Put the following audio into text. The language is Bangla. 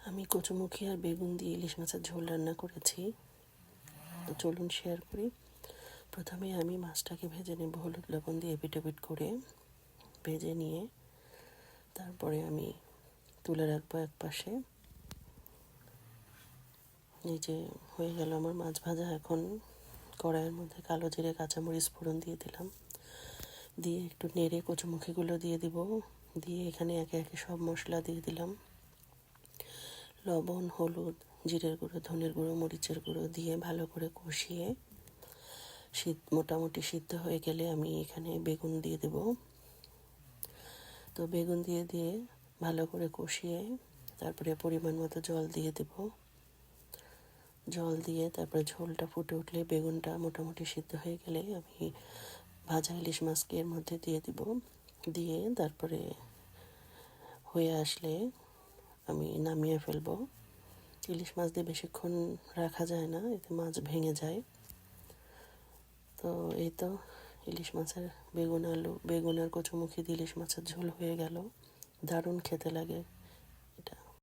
আমি কচুমুখী আর বেগুন দিয়ে ইলিশ মাছের ঝোল রান্না করেছি। তো চলুন শেয়ার করি। প্রথমে আমি মাছটাকে ভেজে নেব হলুদ লবণ দিয়ে এপিট করে ভেজে নিয়ে তারপরে আমি তুলে রাখবো এক পাশে। এই যে হয়ে গেল আমার মাছ ভাজা। এখন কড়াইয়ের মধ্যে কালো জিরে কাঁচামরিচ ফোড়ন দিয়ে দিলাম, দিয়ে একটু নেড়ে কচুমুখিগুলো দিয়ে দিব, দিয়ে এখানে একে একে সব মশলা দিয়ে দিলাম। লবণ, হলুদ, জিরের গুঁড়ো, ধনের গুঁড়ো, মরিচের গুঁড়ো দিয়ে ভালো করে কষিয়ে মোটামুটি সিদ্ধ হয়ে গেলে আমি এখানে বেগুন দিয়ে দেব। তো বেগুন দিয়ে ভালো করে কষিয়ে তারপরে পরিমাণ মতো জল দিয়ে দেব। জল দিয়ে তারপরে ঝোলটা ফুটে উঠলে বেগুনটা মোটামুটি সিদ্ধ হয়ে গেলে আমি ভাজা ইলিশ মাছকে এর মধ্যে দিয়ে দিব। দিয়ে তারপরে হয়ে আসলে আমি নামিয়ে ফেলবো। ইলিশ মাছ দিয়ে বেশিক্ষণ রাখা যায় না, এতে মাছ ভেঙে যায়। তো এই তো ইলিশ মাছের বেগুন আর কচুমুখী দিয়ে ইলিশ মাছের ঝোল হয়ে গেল। দারুণ খেতে লাগে।